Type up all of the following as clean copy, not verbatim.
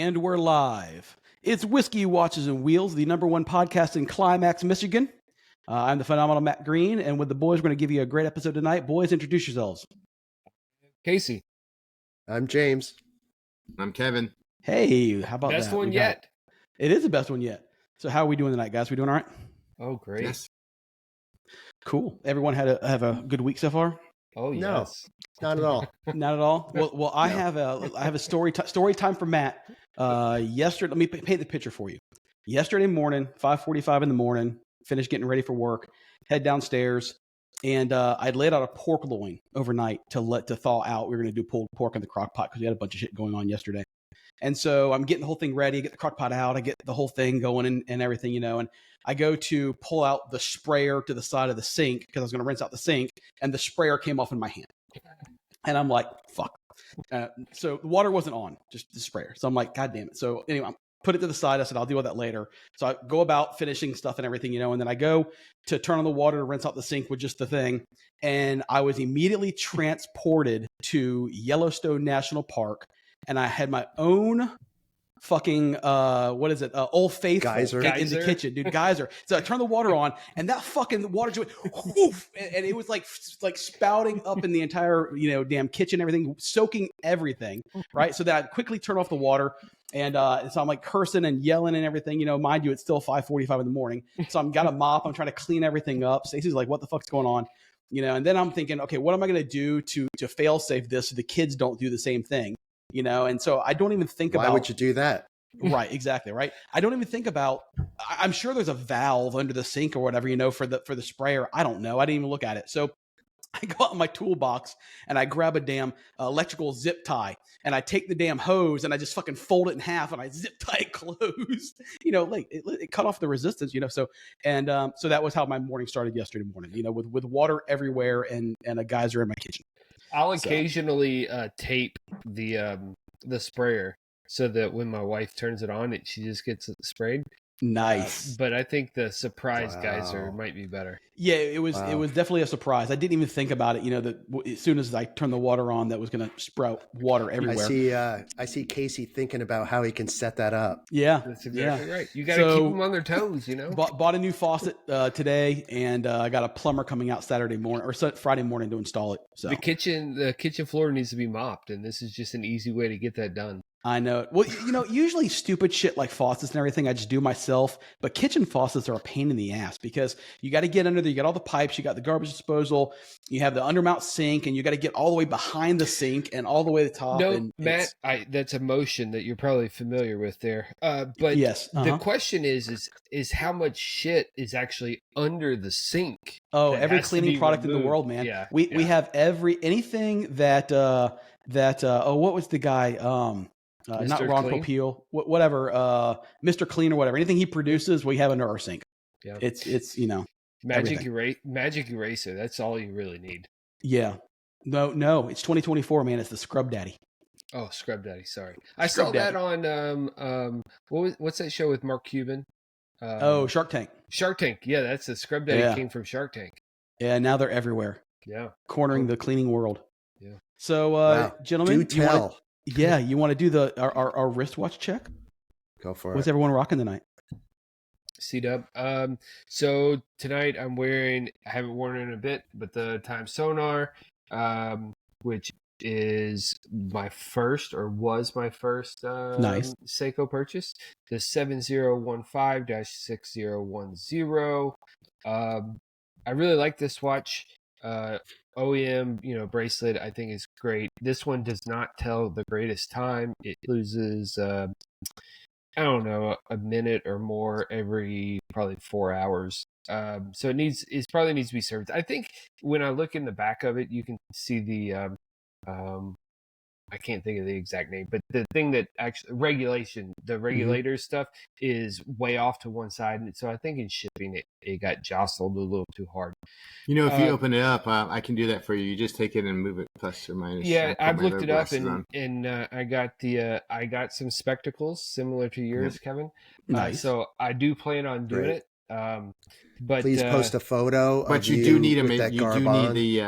And we're live. It's Whiskey, Watches, and Wheels, the #1 podcast in Climax, Michigan. I'm the phenomenal Matt Green, and with the boys, we're going to give you a great episode tonight. Boys, introduce yourselves. Casey. I'm James. I'm Kevin. Hey, how about Best that? one yet. It is the best one yet. So how are we doing tonight, guys? We doing all right? Oh, great. Yes. Cool. Everyone have a good week so far? Oh, yes. No, not at all. Not at all. Well, I have a story time for Matt. Yesterday, let me paint the picture for you. Yesterday morning, 5:45 in the morning, finished getting ready for work, head downstairs, and I'd laid out a pork loin overnight to thaw out. We were going to do pulled pork in the crock pot because we had a bunch of shit going on yesterday. And so I'm getting the whole thing ready, get the crock pot out, I get the whole thing going and everything, you know, and I go to pull out the sprayer to the side of the sink because I was going to rinse out the sink, and the sprayer came off in my hand. And I'm like, fuck. So the water wasn't on, just the sprayer. So I'm like, God damn it. So anyway, I put it to the side. I said, I'll deal with that later. So I go about finishing stuff and everything, you know, and then I go to turn on the water to rinse out the sink with just the thing. And I was immediately transported to Yellowstone National Park. And I had my own fucking what is it? Old Faithful in the kitchen, dude. Geyser. So I turned the water on, and that fucking water just went whoof, and it was like spouting up in the entire damn kitchen, everything, soaking everything, right? So then I quickly turned off the water, and so I'm like cursing and yelling and everything. Mind you, it's still 5:45 in the morning, so I'm got a mop. I'm trying to clean everything up. Stacey's like, "What the fuck's going on?" And then I'm thinking, okay, what am I going to do to fail safe this so the kids don't do the same thing? And so I don't even think about. Why would you do that? Right, exactly, right. I don't even think about. I'm sure there's a valve under the sink or whatever, for the sprayer. I don't know. I didn't even look at it. So I go out in my toolbox and I grab a damn electrical zip tie, and I take the damn hose and I just fucking fold it in half and I zip tie it closed. Like it cut off the resistance. So that was how my morning started yesterday morning. With water everywhere and a geyser in my kitchen. I'll occasionally tape the sprayer so that when my wife turns it on, she just gets it sprayed. Nice. But I think the surprise geyser might be better. Yeah, it was definitely a surprise. I didn't even think about it, that as soon as I turned the water on, that was going to sprout water everywhere. I see Casey thinking about how he can set that up. Yeah. That's exactly right. You got to keep them on their toes, Bought a new faucet today, and I got a plumber coming out Saturday morning or Friday morning to install it. So the kitchen floor needs to be mopped, and this is just an easy way to get that done. I know. Well, usually stupid shit like faucets and everything I just do myself, but kitchen faucets are a pain in the ass because you got to get under there. You got all the pipes, you got the garbage disposal, you have the undermount sink, and you got to get all the way behind the sink and all the way to the top. No, and Matt, that's a motion that you're probably familiar with there. But yes, the question is how much shit is actually under the sink? Oh, every cleaning product in the world, man. Yeah, we have anything that what was the guy? Not Ron Popeil, whatever, Mr. Clean or whatever. Anything he produces, we have under our sink. Yeah, it's magic eraser. That's all you really need. Yeah, no, it's 2024, man. It's the Scrub Daddy. Oh, Scrub Daddy. Sorry, I saw that on what's that show with Mark Cuban? Shark Tank. Shark Tank. Yeah, that's the Scrub Daddy came from Shark Tank. Yeah, now they're everywhere. Yeah, cornering the cleaning world. Yeah. So, gentlemen, do tell. You want to do our wristwatch check? Go for it. What's everyone rocking tonight? C-Dub. So tonight I haven't worn it in a bit, but the Time Sonar, which is my first nice Seiko purchase, the 7015-6010. I really like this watch. OEM, bracelet, I think is great. This one does not tell the greatest time. It loses, I don't know, a minute or more every probably 4 hours. So it probably needs to be serviced. I think when I look in the back of it, you can see the, I can't think of the exact name, but the thing that actually the regulator stuff is way off to one side. And so I think in shipping it got jostled a little too hard. If you open it up, I can do that for you. You just take it and move it plus or minus. Yeah, I've looked it up and I got some spectacles similar to yours, Kevin. Nice. So I do plan on doing it. But Please post a photo. But of you do need with that you garb do on. need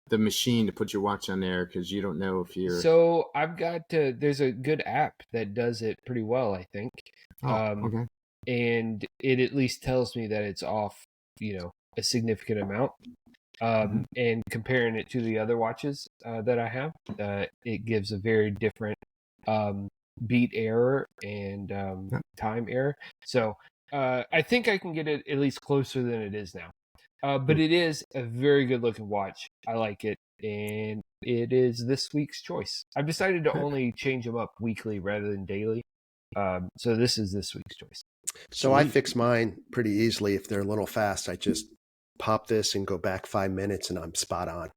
the machine to put your watch on there because you don't know if you're. So I've got there's a good app that does it pretty well, I think. Okay. And it at least tells me that it's off, a significant amount. And comparing it to the other watches that I have, it gives a very different beat error and time error. So I think I can get it at least closer than it is now. But it is a very good looking watch. I like it, and it is this week's choice. I've decided to only change them up weekly rather than daily. So this is this week's choice. So I fix mine pretty easily. If they're a little fast, I just pop this and go back 5 minutes and I'm spot on.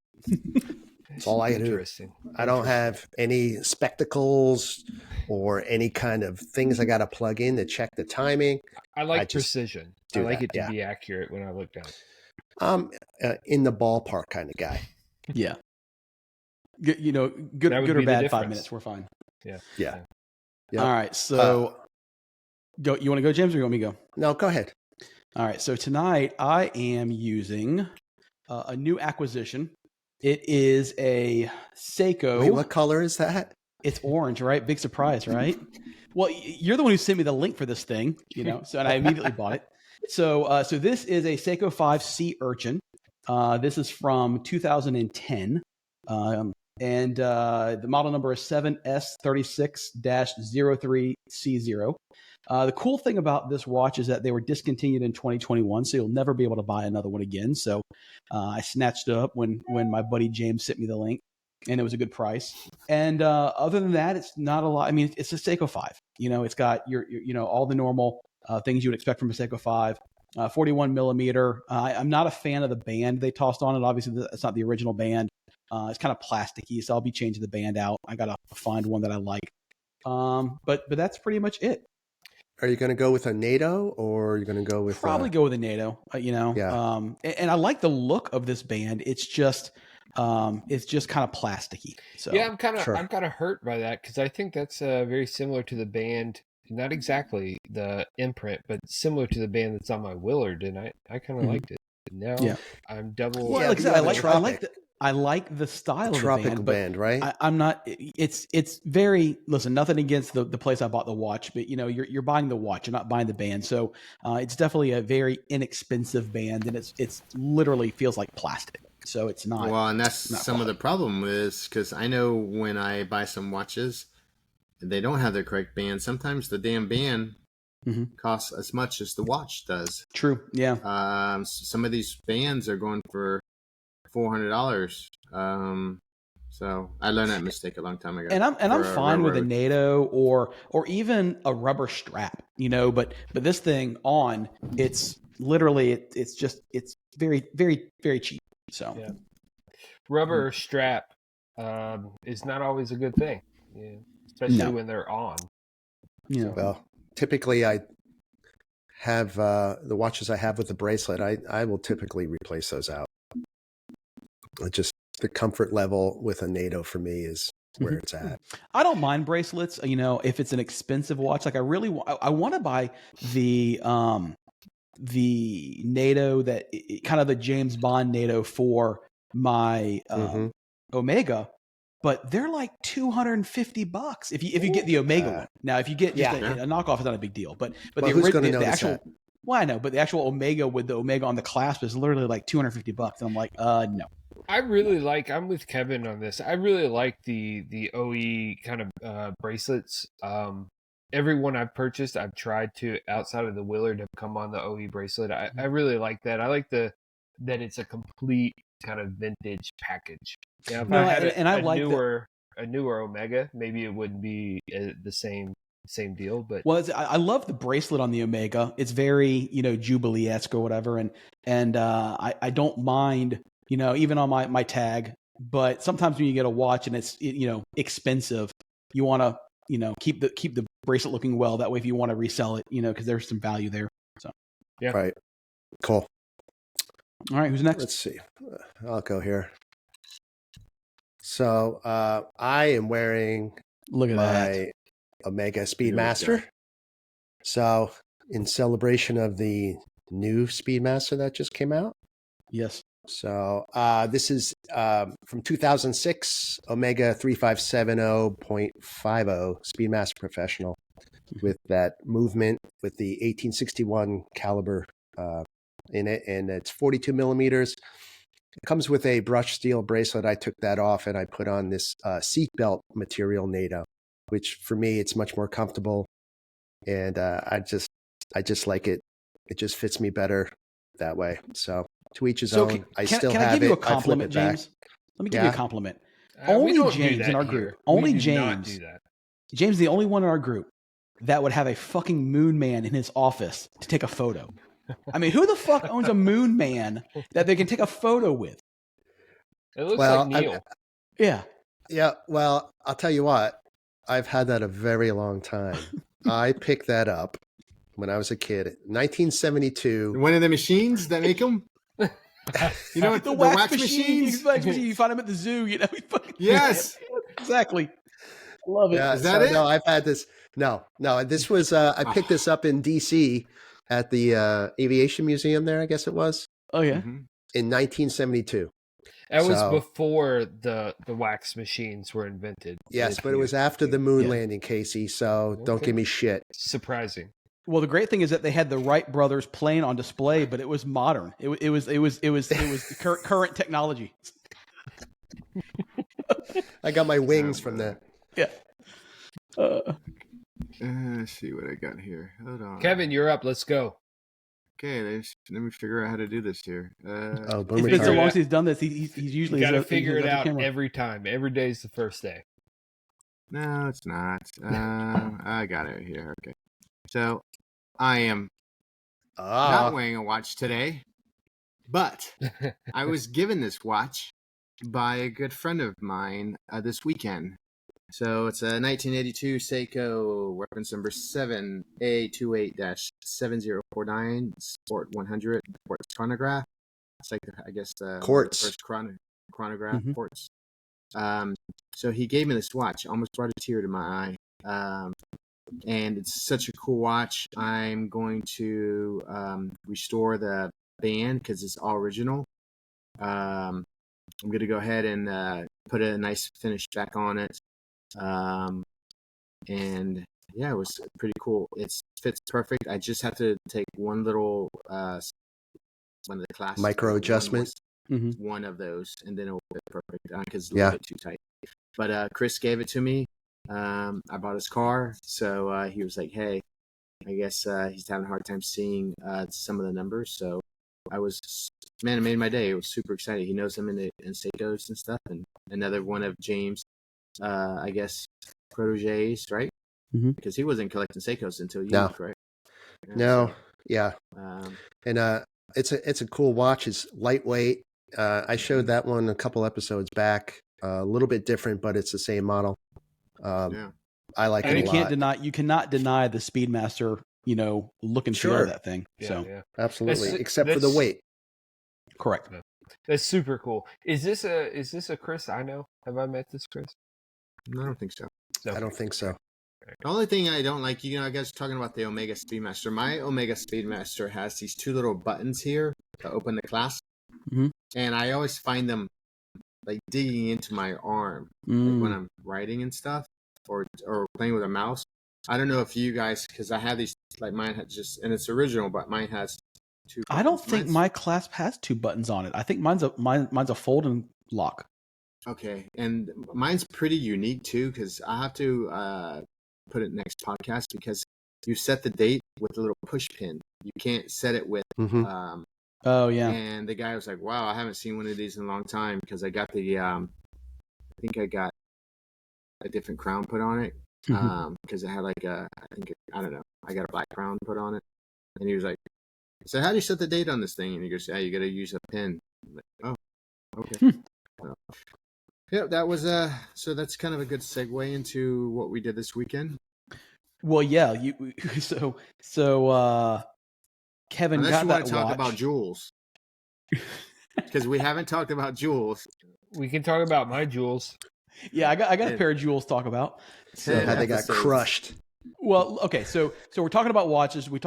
That's all I do. Interesting. I don't have any spectacles or any kind of things I got to plug in to check the timing. I like precision. I like it to be accurate when I look down. I'm in the ballpark kind of guy. Yeah. Good or bad 5 minutes. We're fine. Yeah. Yep. All right. So go. You want to go, James, or you want me to go? No, go ahead. All right. So tonight I am using a new acquisition. It is a Seiko. Wait, what color is that? It's orange, right? Big surprise, right? Well, you're the one who sent me the link for this thing, so and I immediately bought it. So this is a Seiko 5 Sea Urchin. This is from 2010. And the model number is 7S36-03C0. The cool thing about this watch is that they were discontinued in 2021, so you'll never be able to buy another one again. So I snatched it up when my buddy James sent me the link, and it was a good price. And other than that, it's not a lot. I mean, it's a Seiko 5. It's got your all the normal things you would expect from a Seiko 5. 41 millimeter. I'm not a fan of the band they tossed on it. Obviously, it's not the original band. It's kind of plasticky, so I'll be changing the band out. I got to find one that I like. But that's pretty much it. Are you going to go with a NATO or are you going to go with go with a NATO? Yeah. And I like the look of this band. It's just kind of plasticky. So yeah, I'm kind of hurt by that because I think that's very similar to the band. Not exactly the imprint, but similar to the band that's on my Willard, and I kind of liked it. Now I'm double. Well, I like the style of the band, band, right? I'm not. It's very. Listen, nothing against the place I bought the watch, but you're buying the watch, you're not buying the band. So it's definitely a very inexpensive band, and it's literally feels like plastic. So it's not. Well, and that's some of the problem is because I know when I buy some watches, they don't have the correct band. Sometimes the damn band costs as much as the watch does. True. Yeah. Some of these bands are going for $400. So I learned that mistake a long time ago. And I'm fine with a NATO or even a rubber strap, but this thing it's literally it's very, very, very cheap. So rubber strap is not always a good thing. Yeah. Especially when they're on. Yeah. Well, typically I have the watches I have with the bracelet. I will typically replace those out. Just the comfort level with a NATO for me is where it's at. I don't mind bracelets. If it's an expensive watch, like I want to buy the NATO that kind of the James Bond NATO for my Omega. But they're like $250 if you get the Omega one. Now, if you get just a knockoff, it's not a big deal. But the actual, well, I know, but the actual Omega with the Omega on the clasp is literally like $250, and I'm like, no. I'm with Kevin on this. I really like the OE kind of bracelets. Every one I've purchased, I've tried to outside of the Willard have come on the OE bracelet. I really like that. I like that it's a complete kind of vintage package. Yeah, if I had a newer Omega, maybe it wouldn't be the same deal. But I love the bracelet on the Omega. It's very Jubilee-esque or whatever, and I don't mind even on my tag. But sometimes when you get a watch and it's expensive, you want to keep the bracelet looking well. That way, if you want to resell it, because there's some value there. So right, cool. All right, who's next? Let's see. I'll go here. So I am wearing my Omega Speedmaster. So in celebration of the new Speedmaster that just came out. Yes. So this is from 2006, Omega 3570.50 Speedmaster Professional with that movement with the 1861 caliber in it, and it's 42 millimeters. It comes with a brushed steel bracelet. I took that off and I put on this seatbelt material NATO, which for me it's much more comfortable, and I just like it. It just fits me better that way. So to each his own. I still can have I give you a it. I flip compliment, it back. James? Let me give you a compliment. We Only don't do James that in our here. group. We Only do James. not do that. James is the only one in our group that would have a fucking moon man in his office to take a photo. I mean, who the fuck owns a moon man that they can take a photo with? It looks like Neil. Yeah. Yeah. Well, I'll tell you what. I've had that a very long time. I picked that up when I was a kid, 1972. One of the machines that make them. You know, the wax machines. Wax machine. You find them at the zoo. You know. Yes. Exactly. Love it. Yeah, Is that it? No, I've had this. No. This was. I picked this up in D.C. at the Aviation Museum. There, I guess it was. Oh yeah. Mm-hmm. In 1972. That was before the wax machines were invented. Yes, but it was after the moon landing, Casey. So don't give me shit. Surprising. Well, the great thing is that they had the Wright brothers plane on display, but it was modern. It was current technology. I got my wings from the. Yeah. Let's see what I got here. Hold on, Kevin, you're up. Let's go. Okay, let me figure out how to do this here. Boomer It's been so time. long since he's done this. He's usually You got to figure it out camera. every time. Every day is the first day. No, it's not. I got it here. Okay, so I am not wearing a watch today, but I was given this watch by a good friend of mine this weekend. So it's a 1982 Seiko reference number 7A28-7049 Sport 100 quartz chronograph. It's like, I guess, Quartz. first chronograph quartz. So he gave me this watch. Almost brought a tear to my eye. And it's such a cool watch. I'm going to restore the band because it's all original. I'm going to go ahead and put a nice finish back on it. And yeah, it was pretty cool. It fits perfect. I just have to take one little one of the classes Micro adjustment. One of those, and then it will fit perfect because it's a little bit too tight. But Chris gave it to me. I bought his car, so he was like, "Hey, I guess he's having a hard time seeing some of the numbers." So it made my day. It was super exciting. He knows them in Seikos and stuff, and another one of James. I guess proteges, right? Because he wasn't collecting Seikos until you, correct? Yeah, no, yeah. And it's a cool watch. It's lightweight. I showed that one a couple episodes back. A little bit different, but it's the same model. I like it a lot. You cannot deny the Speedmaster, look and feel of that thing. Absolutely, except for the weight. Correct. Yeah. That's super cool. Is this a Chris I know? Have I met this Chris? No, I don't think so. Okay. I don't think so. The only thing I don't like, I guess talking about the Omega Speedmaster. My Omega Speedmaster has these two little buttons here to open the clasp, and I always find them like digging into my arm like when I'm writing and stuff, or playing with a mouse. I don't know if you guys, because I have these, like mine has and it's original, but mine has two buttons. I don't think my clasp has two buttons on it. I think mine's a fold and lock. Okay, and mine's pretty unique too, because I have to put it next podcast, because you set the date with a little push pin. You can't set it with oh yeah. And the guy was like, "Wow, I haven't seen one of these in a long time," because I got the I think I got a different crown put on it, because it had like I don't know, I got a black crown put on it, and he was like, "So how do you set the date on this thing?" And he goes, "Yeah, you got to use a pin." I'm like, "Oh, okay." Yeah, that was so that's kind of a good segue into what we did this weekend. Well, yeah, so Kevin Unless got you that want to talk watch. about jewels, because we haven't talked about jewels. We can talk about my jewels. Yeah, I got a pair of jewels to talk about. So how they got crushed. Well, okay, so we're talking about watches. We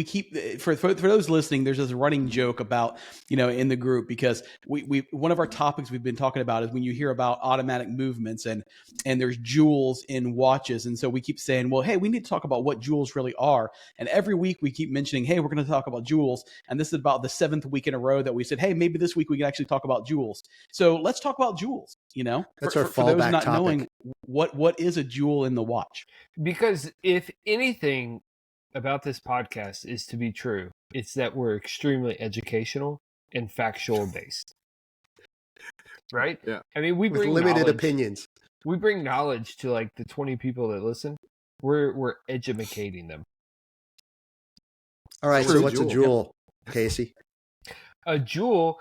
keep for those listening. There's this running joke about in the group because we one of our topics we've been talking about is when you hear about automatic movements and there's jewels in watches, and so we keep saying, well, hey, we need to talk about what jewels really are. And every week we keep mentioning, hey, we're going to talk about jewels, and this is about the 7th week in a row that we said, hey, maybe this week we can actually talk about jewels. So let's talk about jewels. That's for our those fallback not topic. knowing what is a jewel in the watch. Because if anything about this podcast is to be true, it's that we're extremely educational and factual based. Right? Yeah. I mean, we With bring limited knowledge. opinions. We bring knowledge to like the 20 people that listen. We're educating them. All right, So so what's what's a a jewel, Casey? A jewel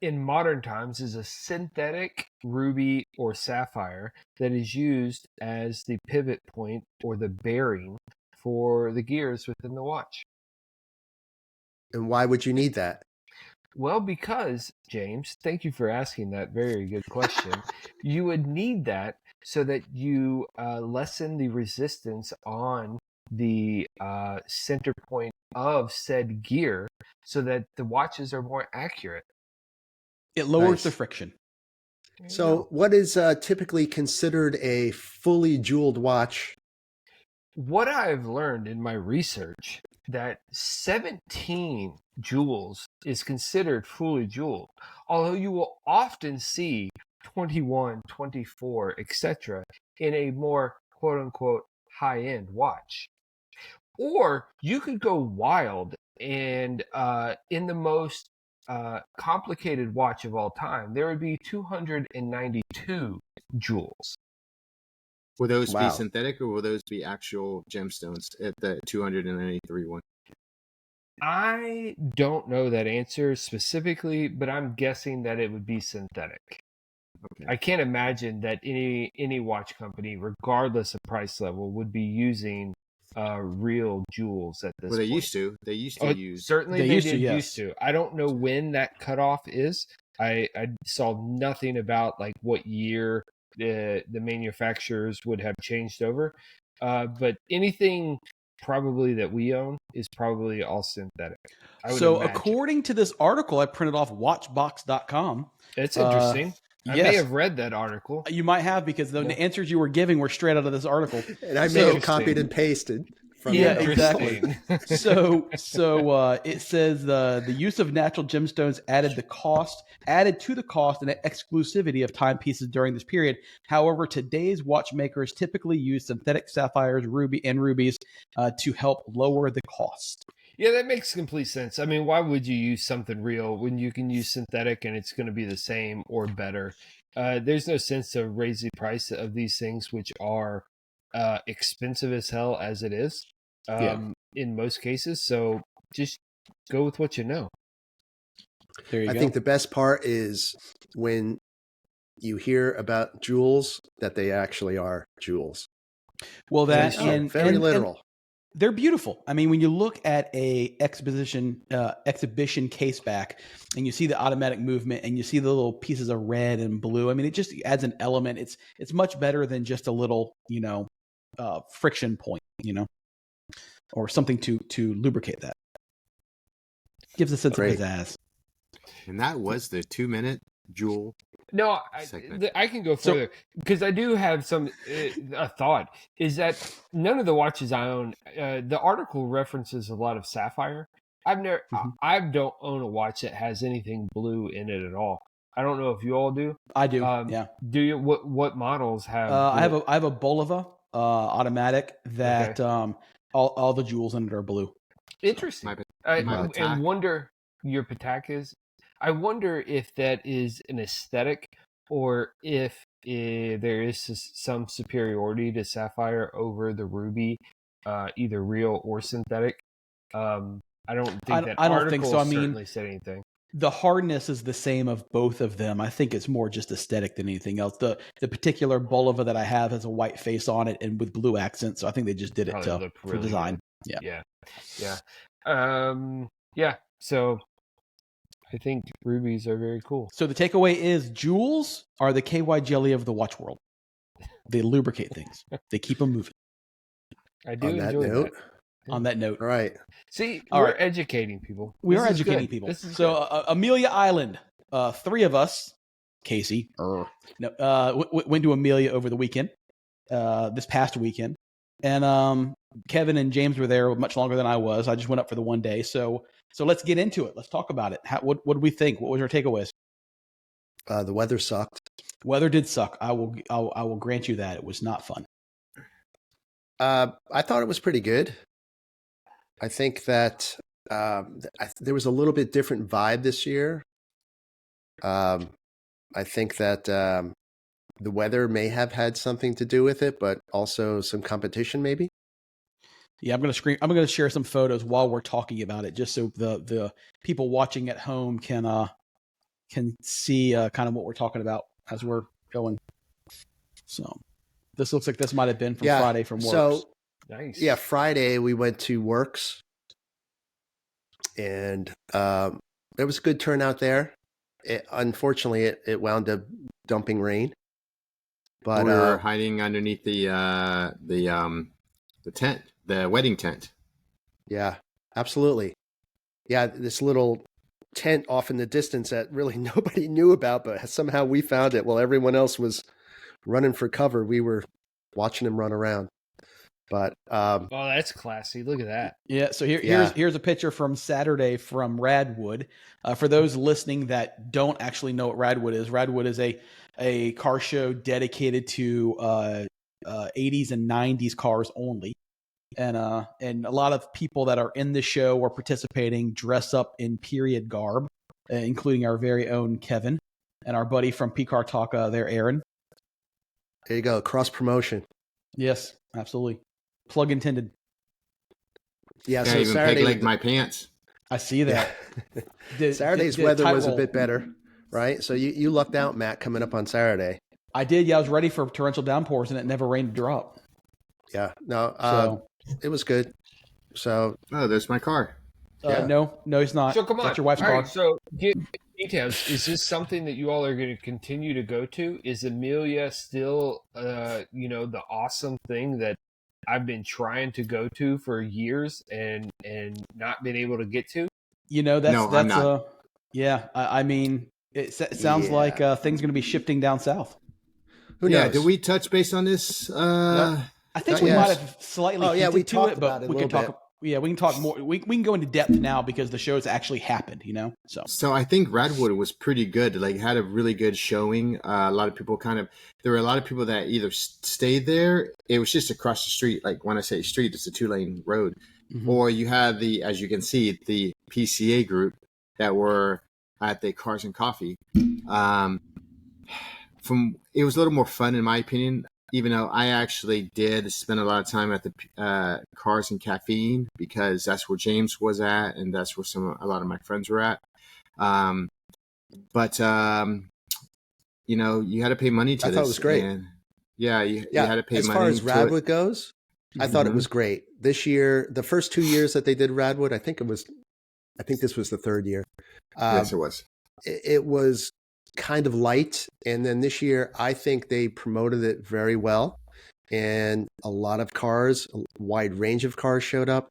in modern times is a synthetic ruby or sapphire that is used as the pivot point or the bearing for the gears within the watch. And why would you need that? Well, because, James, thank you for asking that very good question. You would need that so that you lessen the resistance on the center point of said gear so that the watches are more accurate. It lowers Nice. the friction. So what is typically considered a fully jeweled watch? What I've learned in my research that 17 jewels is considered fully jeweled, although you will often see 21, 24, etc. in a more quote-unquote high-end watch. Or you could go wild and in the most complicated watch of all time, there would be 292 jewels. Will those Wow. be synthetic or will those be actual gemstones at the 293 one? I don't know that answer specifically, but I'm guessing that it would be synthetic. Okay. I can't imagine that any watch company, regardless of price level, would be using real jewels at this Well, they point. used to. They used to use. Certainly They they used to, did yes. used to. I don't know when that cutoff is. I saw nothing about like what year the manufacturers would have changed over. But anything probably that we own is probably all synthetic. I would So imagine. according to this article I printed off watchbox.com. It's interesting. I may yes. have read that article. You might have because the answers you were giving were straight out of this article. And I may have copied and pasted from Yeah, that exactly. article. So it says the use of natural gemstones added to the cost and exclusivity of timepieces during this period. However, today's watchmakers typically use synthetic sapphires, rubies to help lower the cost. Yeah, that makes complete sense. I mean, why would you use something real when you can use synthetic and it's going to be the same or better? There's no sense to raise the price of these things, which are expensive as hell as it is in most cases. So just go with what you know. There you I go. think the best part is when you hear about jewels that they actually are jewels. Well, that Very literal. they're beautiful. I mean, when you look at a exhibition case back and you see the automatic movement and you see the little pieces of red and blue, I mean, it just adds an element. It's much better than just a little, friction point, or something to lubricate that. Gives a sense of pizzazz. And that was the 2-minute jewel. No, I can go further because I do have a thought is that none of the watches I own, the article references a lot of sapphire. I don't own a watch that has anything blue in it at all. I don't know if you all do. I do. Yeah. Do you? What models have? I have a Bulova automatic that all the jewels in it are blue. Interesting. And wonder your Patek is. I wonder if that is an aesthetic or if there is some superiority to sapphire over the ruby, either real or synthetic. I don't think that article certainly said anything. The hardness is the same of both of them. I think it's more just aesthetic than anything else. The particular Bulova that I have has a white face on it and with blue accents, so I think they just did it for design. Good. Yeah. So I think rubies are very cool. So the takeaway is jewels are the KY jelly of the watch world. They lubricate things. They keep them moving. I do On that enjoy note, that. On that note, all right. See, All we're right. educating people. We This are is educating good. people. This is So good. Amelia Island, three of us, Casey, went to Amelia over the weekend, this past weekend, and Kevin and James were there much longer than I was. I just went up for the one day. So let's get into it. Let's talk about it. What did we think? What was our takeaways? The weather sucked. Weather did suck. I will grant you that it was not fun. I thought it was pretty good. I think that there was a little bit different vibe this year. I think that the weather may have had something to do with it, but also some competition, maybe. Yeah, I'm gonna share some photos while we're talking about it, just so the people watching at home can see kind of what we're talking about as we're going. So this looks like this might have been from Friday from Works. So Nice. yeah, Friday we went to Works, and there was a good turnout there. Unfortunately, it wound up dumping rain. But we were hiding underneath the tent, the wedding tent. Yeah, absolutely. Yeah, this little tent off in the distance that really nobody knew about, but somehow we found it while everyone else was running for cover. We were watching them run around. But oh, that's classy. Look at that. Yeah. So here's a picture from Saturday from Radwood. For those listening that don't actually know what Radwood is a car show dedicated to 80s and 90s cars only. And a lot of people that are in the show or participating dress up in period garb, including our very own Kevin and our buddy from P-Car Talk there, Aaron. There you go. Cross promotion. Yes, absolutely. Plug intended. Yeah, Can't so even Saturday, peg leg my pants. I see that. Saturday's weather was a bit better, right? So you lucked out, Matt, coming up on Saturday. I did. Yeah, I was ready for torrential downpours, and it never rained a drop. Yeah, no, it was good. So, there's my car. Yeah. No, it's not. So come on. That's your wife's All car. right, so get details. Is this something that you all are going to continue to go to? Is Amelia still, the awesome thing that I've been trying to go to for years and not been able to get to? I'm not. Yeah. I mean, it sounds like things going to be shifting down south. Who knows? Yeah, did we touch base on this? I think we might have slightly. Oh yeah, we talked it, about but it. We can talk. Yeah, we can talk more. We can go into depth now because the show's actually happened. So I think Radwood was pretty good. Like, had a really good showing. A lot of people there were a lot of people that either stayed there. It was just across the street. Like, when I say street, it's a 2-lane road. Mm-hmm. Or you had as you can see, the PCA group that were at the Cars and Coffee. It was a little more fun in my opinion, even though I actually did spend a lot of time at the Cars and Caffeine because that's where James was at and that's where a lot of my friends were at. But you had to pay money to this. I thought it was great. And you had to pay as money. As far as Radwood it goes, I thought it was great. This year, the first 2 years that they did Radwood, I think this was the third year. Yes, it was. It was kind of light, and then this year I think they promoted it very well, and a lot of cars, a wide range of cars showed up.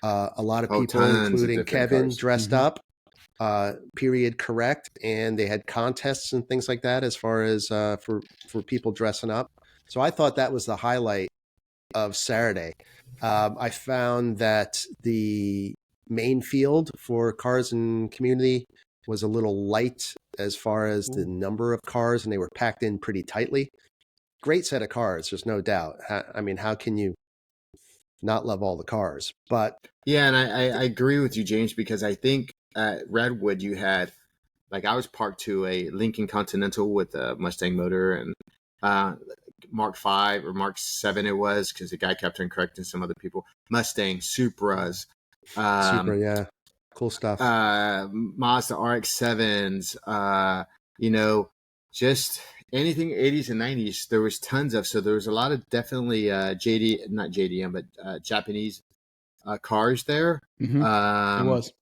A lot of people, including Kevin, dressed up, period correct, and they had contests and things like that as far as for people dressing up. So I thought that was the highlight of Saturday. I found that the main field for Cars and Community was a little light as far as the number of cars, and they were packed in pretty tightly. Great set of cars, there's no doubt. I mean, how can you not love all the cars? But yeah, and I agree with you, James, because I think at Radwood you had, like, I was parked to a Lincoln Continental with a Mustang motor and Mark 5 or Mark 7 it was, because the guy kept on correcting some other people. Mustang, Supras. Supra, yeah. Cool stuff. Mazda RX-7s, just anything 80s and 90s, there was tons of. So there was a lot of definitely not JDM, but Japanese cars there. Mm-hmm. It was.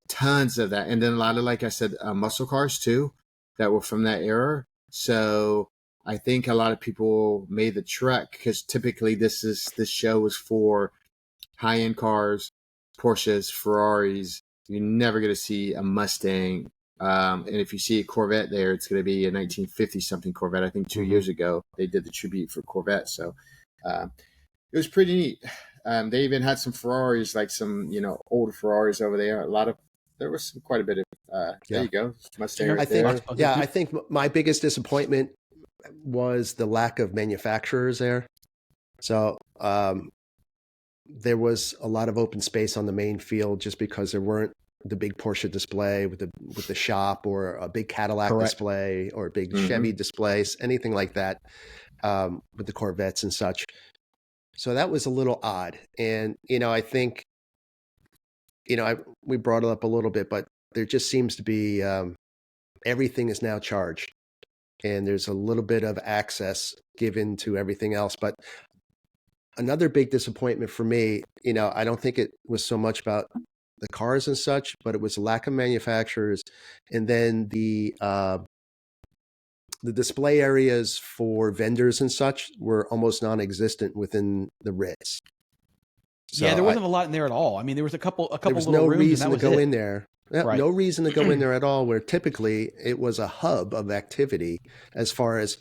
Tons of that. And then a lot of, like I said, muscle cars too, that were from that era. So I think a lot of people made the trek because typically this show is for high end cars, Porsches, Ferraris. You're never going to see a Mustang. And if you see a Corvette there, it's going to be a 1950 something Corvette. I think 2 years ago they did the tribute for Corvette. So it was pretty neat. They even had some Ferraris, like some, older Ferraris over there. There was quite a bit of, there you go. Mustang right there. Yeah, I think my biggest disappointment was the lack of manufacturers there. So there was a lot of open space on the main field just because there weren't the big Porsche display with the shop, or a big Cadillac display, or a big Chevy displays, anything like that, with the Corvettes and such. So that was a little odd. And, I think, we brought it up a little bit, but there just seems to be, everything is now charged, and there's a little bit of access given to everything else. But another big disappointment for me, I don't think it was so much about the cars and such, but it was a lack of manufacturers. And then the display areas for vendors and such were almost non-existent within the Ritz. So there wasn't a lot in there at all. I mean, there was a couple there was little no rooms, reason and to go in there. Yeah, Right. No reason to go in there at all, where typically it was a hub of activity as far as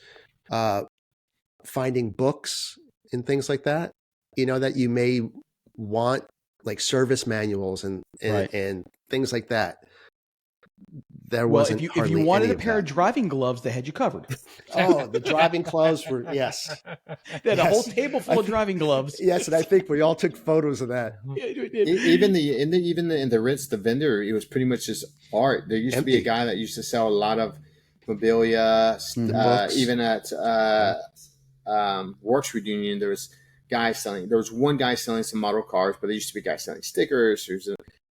finding books and things like that, that you may want, like service manuals and things like that. There wasn't. If you wanted a pair of driving gloves, they had you covered. Oh, the driving gloves were, yes. They had a whole table full of driving gloves. Yes, and I think we all took photos of that. Even in the Ritz, the vendor, it was pretty much just art. There used to be a guy that used to sell a lot of mobilia, even at Works Reunion. There was one guy selling some model cars, but there used to be guys selling stickers.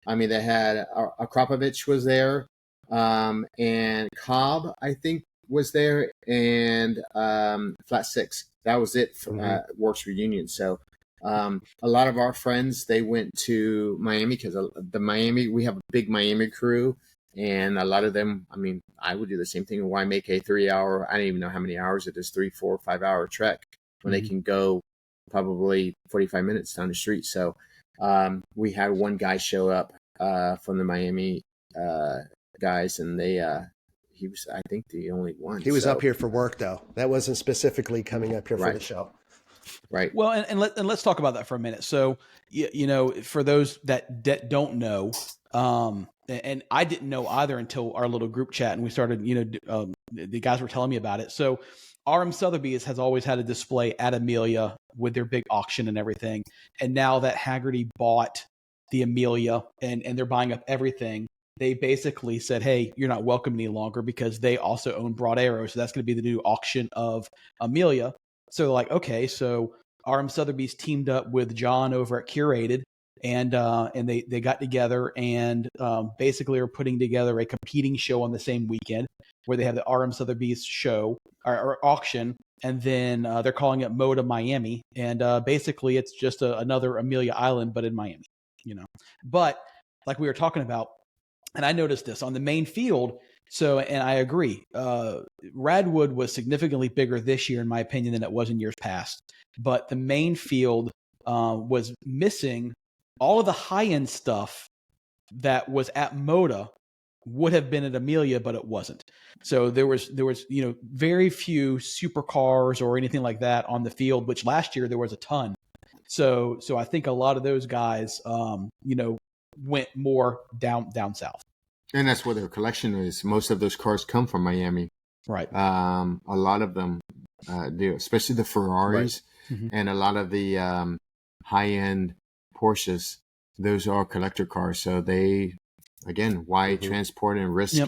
They had Akrapovich was there, and Cobb, I think, was there, and Flat Six. That was it from Works Reunion. So a lot of our friends, they went to Miami because we have a big Miami crew, and a lot of them, I would do the same thing. Why make a 3-hour, I don't even know how many hours it is, 3, 4, 5 hour trek when they can go probably 45 minutes down the street. So we had one guy show up from the Miami guys, and he was, I think, the only one. He was up here for work, though. That wasn't specifically coming up here for the show. Right. Well, and let's talk about that for a minute. So, for those that don't know, and I didn't know either until our little group chat, and we started, the guys were telling me about it. So RM Sotheby's has always had a display at Amelia with their big auction and everything. And now that Haggerty bought the Amelia and they're buying up everything, they basically said, hey, you're not welcome any longer, because they also own Broad Arrow. So that's going to be the new auction of Amelia. So like, okay, so RM Sotheby's teamed up with John over at Curated, and they got together and basically are putting together a competing show on the same weekend where they have the RM Sotheby's show or auction, and then they're calling it Moda Miami, and basically it's just another Amelia Island but in Miami, But like we were talking about, and I noticed this on the main field. So, and I agree, Radwood was significantly bigger this year, in my opinion, than it was in years past. But the main field was missing all of the high-end stuff that was at Moda would have been at Amelia, but it wasn't. So there was very few supercars or anything like that on the field, which last year there was a ton. So I think a lot of those guys, went more down south. And that's where their collection is. Most of those cars come from Miami. Right. A lot of them do, especially the Ferraris, and a lot of the high-end Porsches. Those are collector cars. So they, again, why transport and risk,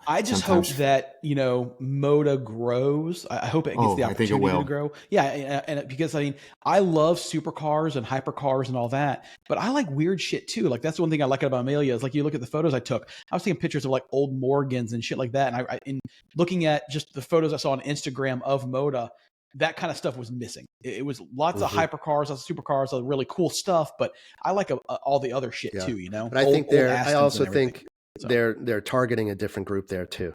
I just hope that, Moda grows. I hope it gets the opportunity to grow. Yeah. And because I love supercars and hypercars and all that, but I like weird shit too. Like that's one thing I like about Amelia is like, you look at the photos I took, I was taking pictures of like old Morgans and shit like that. And in looking at just the photos I saw on Instagram of Moda, that kind of stuff was missing. It was lots of hypercars, lots of supercars, lots of really cool stuff. But I like all the other shit too, But I think I also think they're targeting a different group there too.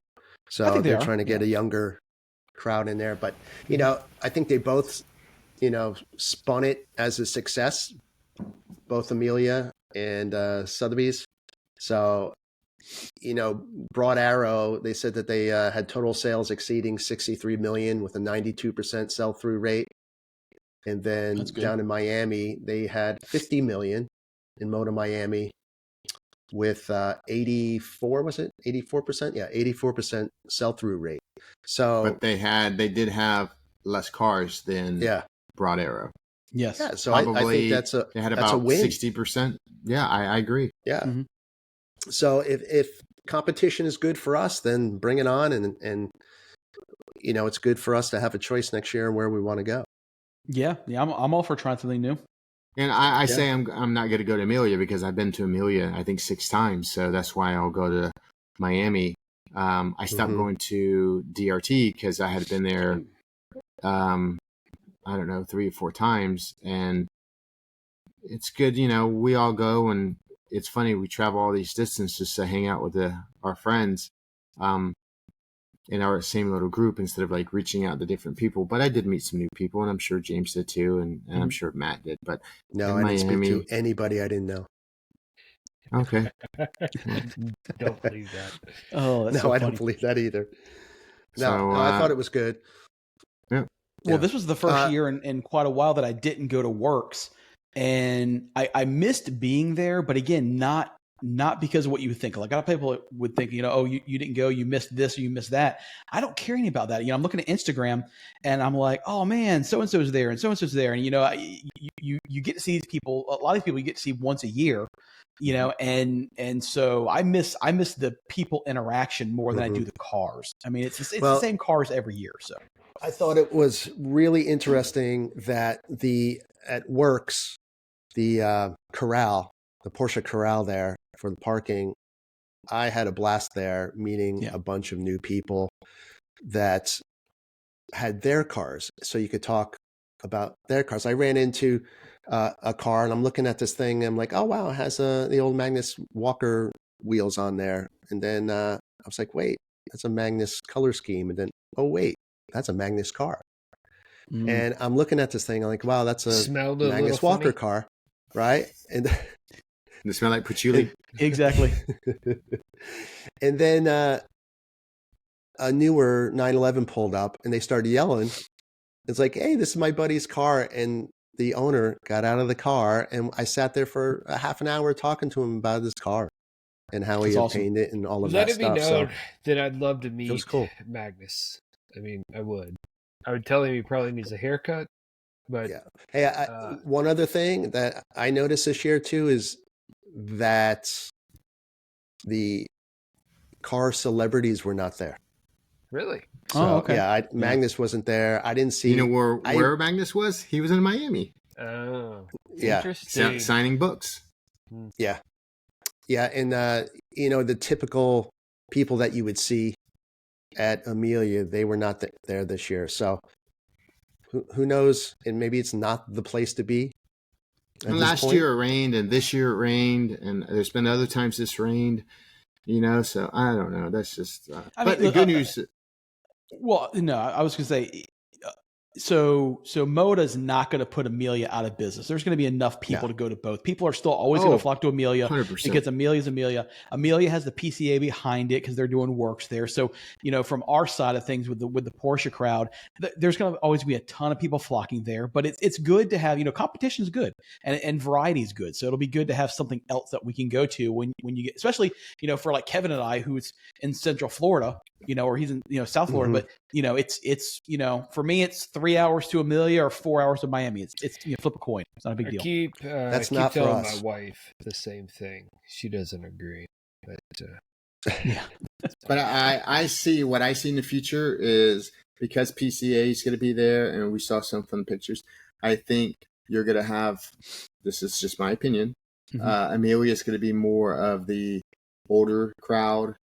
So they're trying to get a younger crowd in there. But, I think they both, spun it as a success, both Amelia and Sotheby's. So, Broad Arrow, they said that they had total sales exceeding 63 million with a 92% sell-through rate. And then down in Miami, they had 50 million in Moda Miami with 84, was it? 84%? Yeah, 84% sell-through rate. So, but they did have less cars than Broad Arrow. Yes. Yeah, so I think they had about 60%. Yeah, I agree. Yeah. Mm-hmm. So if competition is good for us, then bring it on, and it's good for us to have a choice next year where we want to go. Yeah, I'm all for trying something new. And I say I'm not going to go to Amelia because I've been to Amelia I think 6 times, so that's why I'll go to Miami. I stopped going to DRT because I had been there, I don't know, 3 or 4 times, and it's good. We all go, and it's funny. We travel all these distances to hang out with our friends. In our same little group instead of like reaching out to different people. But I did meet some new people, and I'm sure James did too, and I'm sure Matt did. But no, I didn't speak to anybody I didn't know. Okay. Don't believe that. Oh, that's no, so I funny. don't believe that either. No, I thought it was good. Yeah. Well, this was the first year in quite a while that I didn't go to Works, and I missed being there. But again, not because of what you would think. Like a lot of people would think, oh, you didn't go, you missed this or you missed that. I don't care any about that. I'm looking at Instagram and I'm like, oh man, so-and-so's there and so-and-so's there. And, you get to see these people, a lot of people you get to see once a year, and so I miss the people interaction more than I do the cars. I mean, it's the same cars every year. So I thought it was really interesting that at Works, the corral, the Porsche corral there for the parking, I had a blast there meeting a bunch of new people that had their cars. So you could talk about their cars. I ran into a car and I'm looking at this thing. And I'm like, oh, wow, it has the old Magnus Walker wheels on there. And then I was like, wait, that's a Magnus color scheme. And then, oh, wait, that's a Magnus car. And I'm looking at this thing. I'm like, wow, that's a Magnus Walker car. Right. And they smell like patchouli. Exactly. And then a newer 911 pulled up and they started yelling. It's like, hey, this is my buddy's car. And the owner got out of the car and I sat there for a half an hour talking to him about his car and how he obtained it and all of that stuff. Let it be known that I'd love to meet Magnus. I mean, I would tell him he probably needs a haircut. But yeah. Hey, one other thing that I noticed this year too is that the car celebrities were not there. Really? So, okay. Magnus wasn't there. I didn't see. Where Magnus was? He was in Miami. Oh, yeah. Interesting. Signing books. Yeah. Yeah. And, the typical people that you would see at Amelia, they were not there this year. So who knows? And maybe it's not the place to be. Last year it rained, and this year it rained, and there's been other times this rained, so I don't know. That's just, but the good news. Well, no, I was going to say, so Moda's not going to put Amelia out of business. There's going to be enough people to go to both. People are still always going to flock to Amelia 100%. Because Amelia's Amelia. Amelia has the PCA behind it because they're doing Works there. So, from our side of things with the Porsche crowd, there's going to always be a ton of people flocking there. But it's good to have, competition is good and variety is good. So it'll be good to have something else that we can go to when you get, especially, for like Kevin and I, who's in Central Florida, or he's in, South Florida. But, it's for me, it's 3 hours to Amelia or 4 hours to Miami. It's flip a coin. It's not a big deal. I keep telling my wife the same thing. She doesn't agree, but yeah. But I see what I see in the future is because PCA is going to be there, and we saw some from the pictures. I think you're going to have. This is just my opinion. Amelia is going to be more of the older crowd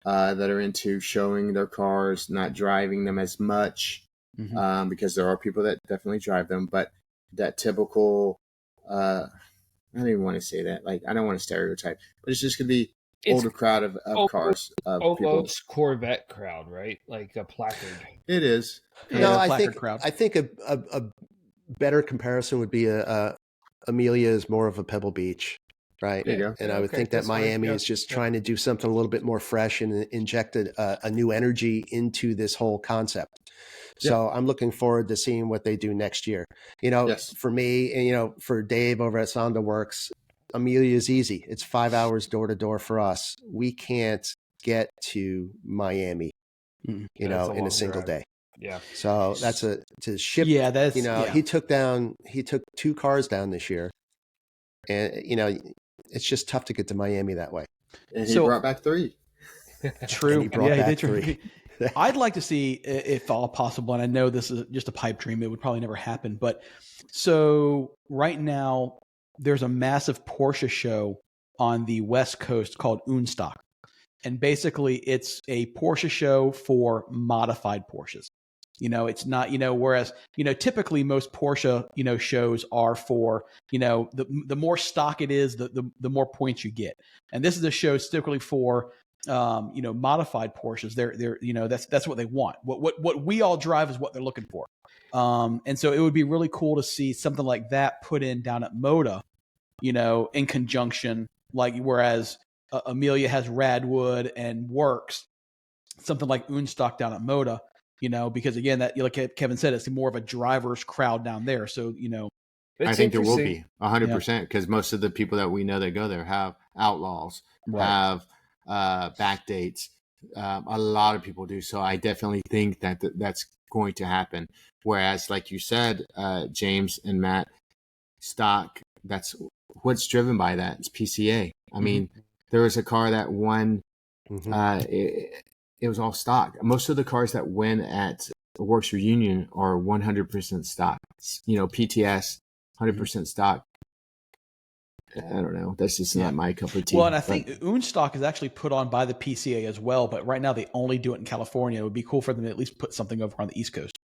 that are into showing their cars, not driving them as much. Because there are people that definitely drive them, but that typical, I don't even want to say that. Like, I don't want to stereotype, but it's just going to be older crowd of cars of people. Almost Corvette crowd, right? Like a placard. It is. No, the I placard think crowd. I think a better comparison would be Amelia is more of a Pebble Beach, right? There you go. And I would think that that's fine. Miami Yeah. is just trying to do something a little bit more fresh and inject a new energy into this whole concept. So I'm looking forward to seeing what they do next year. For me, and for Dave over at Sonda Works, Amelia is easy. It's 5 hours door to door for us. We can't get to Miami, in a single day. Yeah. So that's to ship. Yeah, that's he took 2 cars down this year, and it's just tough to get to Miami that way. And he brought back 3. True. And he brought back 3. I'd like to see, if all possible, and I know this is just a pipe dream, it would probably never happen, but so right now there's a massive Porsche show on the West Coast called Unstock. And basically it's a Porsche show for modified Porsches. It's not, whereas, typically most Porsche, shows are for, the more stock it is, the more points you get. And this is a show typically for, modified Porsches. They're that's what they want. What we all drive is what they're looking for. And so it would be really cool to see something like that put in down at Moda, in conjunction, like, whereas Amelia has Radwood and Works, something like Unstock down at Moda, because again, that, like Kevin said, it's more of a driver's crowd down there. So, I think there will be 100% because most of the people that we know that go there have outlaws, have back dates. A lot of people do. So I definitely think that's going to happen. Whereas, like you said, James and Matt, stock, that's what's driven by that. It's PCA. I mean, there was a car that won. It was all stock. Most of the cars that win at Works Reunion are 100% stock. PTS, 100% stock. I don't know. That's just not my cup of tea. Well, and I think Unstock is actually put on by the PCA as well, but right now they only do it in California. It would be cool for them to at least put something over on the East Coast.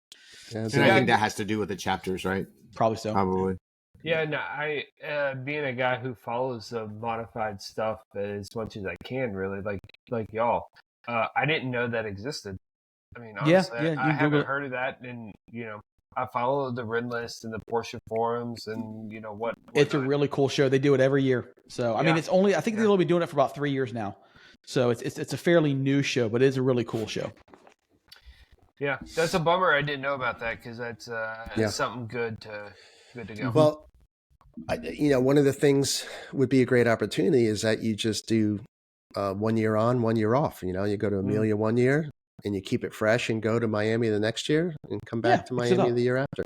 Yeah, and I think that has to do with the chapters, right? Probably so. Probably. Yeah, no, I being a guy who follows the modified stuff as much as I can, really, like y'all. I didn't know that existed. I mean, honestly, I haven't heard of that, and I follow the Red List and the Porsche forums, and what. It's a really cool show. They do it every year. So I mean, it's only I think they'll be doing it for about 3 years now. So it's a fairly new show, but it is a really cool show. Yeah, that's a bummer. I didn't know about that because that's something good to go. Well, one of the things would be a great opportunity is that you just do 1 year on, 1 year off. You go to Amelia 1 year and you keep it fresh and go to Miami the next year and come back to Miami the year after.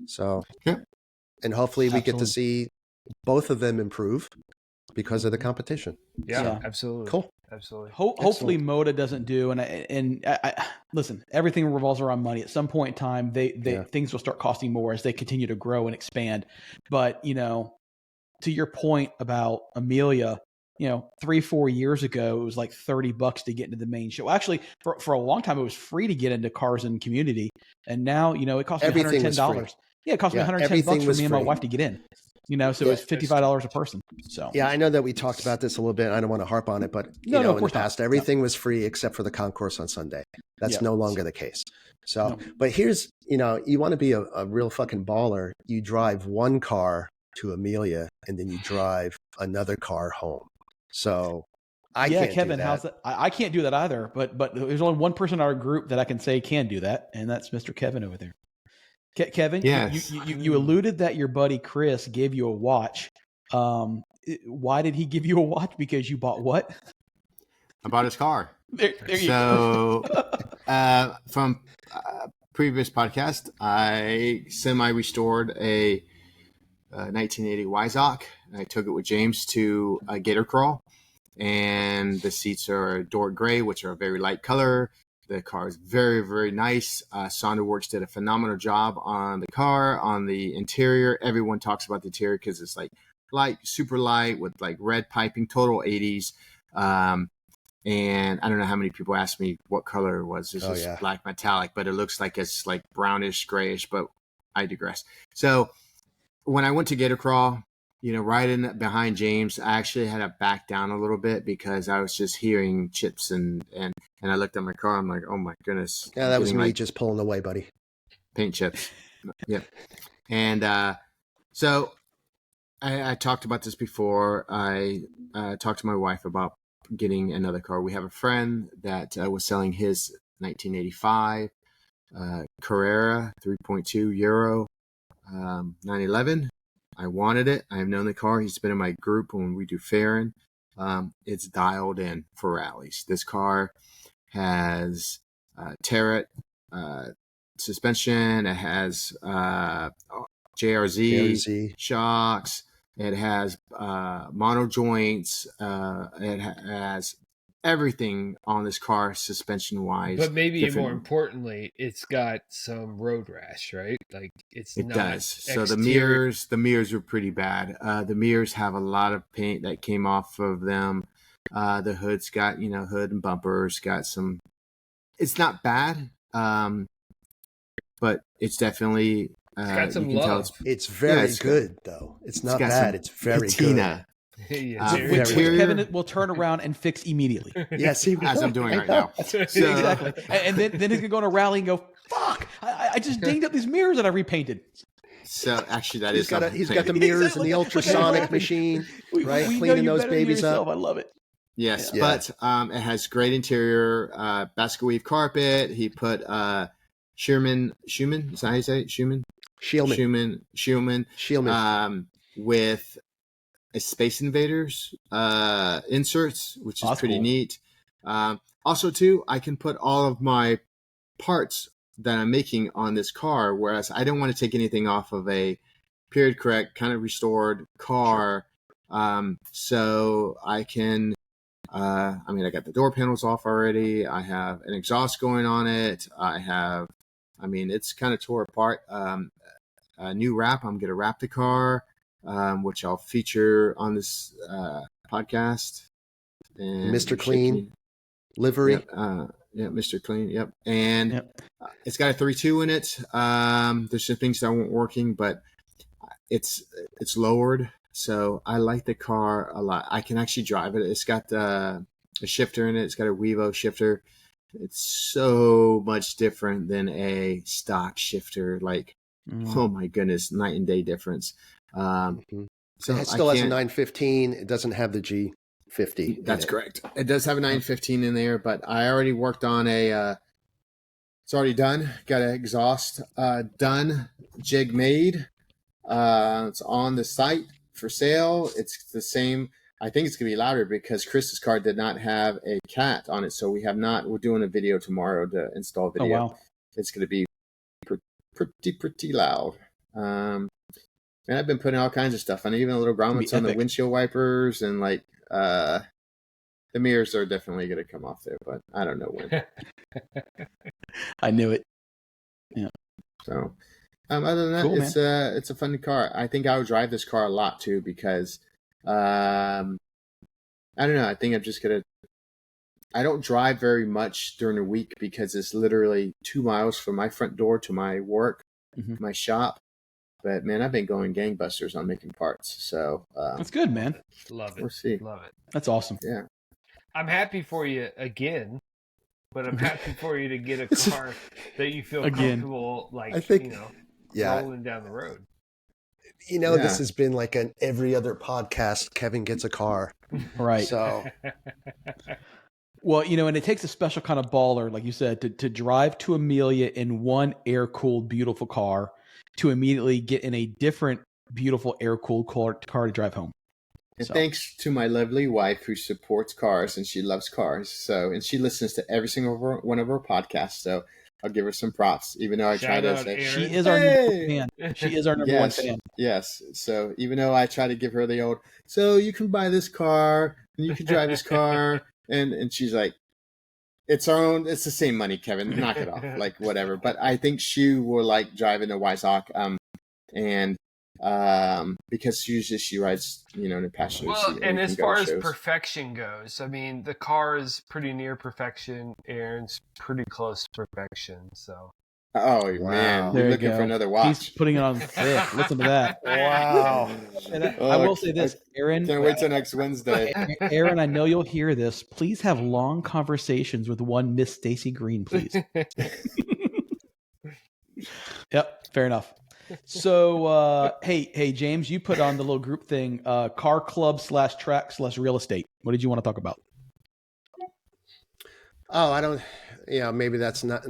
So, and hopefully we get to see both of them improve because of the competition. Yeah, absolutely. Cool. Absolutely. Hopefully Moda doesn't do, and I listen, everything revolves around money. At some point in time, they things will start costing more as they continue to grow and expand. But, to your point about Amelia, 3-4 years ago, it was like $30 to get into the main show. Actually, for a long time, it was free to get into Cars and Community. And now, it costs me $110. Yeah, it cost me $110 for me and my wife to get in. So it's $55 a person. So yeah, I know that we talked about this a little bit. I don't want to harp on it, but in the past, everything was free except for the concourse on Sunday. That's no longer the case. So, but here's, you want to be a real fucking baller. You drive one car to Amelia and then you drive another car home. So I can't Kevin, do that. how's that? I can't do that either. But there's only one person in our group that I can say can do that, and that's Mr. Kevin over there. Kevin, yes. you alluded that your buddy Chris gave you a watch. Why did he give you a watch? Because you bought what? I bought his car. There you go. From previous podcast, I semi-restored a 1980 Wyzock. I took it with James to a Gator Crawl, and the seats are Doric gray, which are a very light color. The car is very, very nice. Sonda Works did a phenomenal job on the car, on the interior. Everyone talks about the interior because it's like light, super light with like red piping, total 80s. And I don't know how many people asked me what color it was. It's just black metallic, but it looks like it's like brownish, grayish, but I digress. So when I went to Gator Crawl, right in behind James. I actually had to back down a little bit because I was just hearing chips and I looked at my car. I'm like, oh my goodness. Yeah, that was me just pulling away, buddy. Paint chips. Yep. And so I talked about this before. I talked to my wife about getting another car. We have a friend that was selling his 1985 Carrera 3.2 Euro 911. I wanted it. I have known the car. He's been in my group when we do fairing. It's dialed in for rallies. This car has Tarot suspension. It has JRZ shocks. It has mono joints. It has everything on this car suspension wise. But maybe more importantly, it's got some road rash, right? Like it does. So the mirrors were pretty bad. The mirrors have a lot of paint that came off of them. The hood's got, hood and bumpers got some. It's not bad, but it's definitely. It's got some love. It's very good, though. It's not bad. It's very patina. Good. Which Kevin will turn around and fix immediately. Yes, as I'm doing right now. So, exactly. And then he's gonna go on a rally and go, "Fuck! I just dinged up these mirrors that I repainted." So actually, he's got the mirrors and the ultrasonic machine, right? Cleaning those babies up. I love it. Yes, yeah. But it has great interior, basket weave carpet. He put Schumann. Is that how you say it? Schumann, with a Space Invaders inserts, which is pretty neat. Also, too, I can put all of my parts that I'm making on this car, whereas I don't want to take anything off of a period correct, kind of restored car. So I can, I got the door panels off already. I have an exhaust going on it. It's kind of tore apart. A new wrap. I'm going to wrap the car, which I'll feature on this podcast. And Mr. Clean livery. Yep, Mr. Clean. Yep. And it's got a 3.2 in it. There's some things that weren't working, but it's lowered. So I like the car a lot. I can actually drive it. It's got a shifter in it. It's got a Wevo shifter. It's so much different than a stock shifter. Like, oh my goodness, night and day difference. So it still has a 915. It doesn't have the G50. That's correct. It does have a 915 in there, but I already worked on it's already done. Got an exhaust done, jig made. It's on the site for sale. It's the same. I think it's going to be louder because Chris's car did not have a cat on it. So we're doing a video tomorrow to install video. Oh, wow. It's going to be pretty loud. And I've been putting all kinds of stuff on, even a little grommets on the windshield wipers, and the mirrors are definitely going to come off there, but I don't know when. I knew it. Yeah. So, other than that, cool, it's a fun car. I think I would drive this car a lot too because, I don't know. I think I'm just gonna. I don't drive very much during the week because it's literally 2 miles from my front door to my work, my shop. But man, I've been going gangbusters on making parts. So that's good, man. Love it. We'll see. Love it. That's awesome. Yeah. I'm happy for you again, but I'm happy for you to get a car that you feel comfortable, rolling down the road. This has been like an every other podcast. Kevin gets a car, right? So, well, and it takes a special kind of baller, like you said, to drive to Amelia in one air-cooled, beautiful car, to immediately get in a different, beautiful air-cooled car to drive home. And thanks to my lovely wife who supports cars and she loves cars. So, and she listens to every single one of our podcasts. So I'll give her some props, even though I try to say she is our number one fan. She is our number one fan. Yes. So even though I try to give her the old, so you can buy this car and you can drive this car, and she's like, it's the same money, Kevin. Knock it off, like whatever. But I think she will like driving a Weissach, and because usually she rides, in a passenger seat. Well, and as far as perfection goes, the car is pretty near perfection. Aaron's pretty close to perfection. So Oh Wow. man, There you're you looking go. for another watch. He's putting it on thick. Listen to that. Wow. And I will say this, Aaron. Can't wait till next Wednesday. Aaron, I know you'll hear this. Please have long conversations with one Miss Stacy Green, please. Yep, fair enough. So, hey, James, you put on the little group thing, car club / track / real estate. What did you want to talk about? Oh, I don't. Yeah, maybe now's not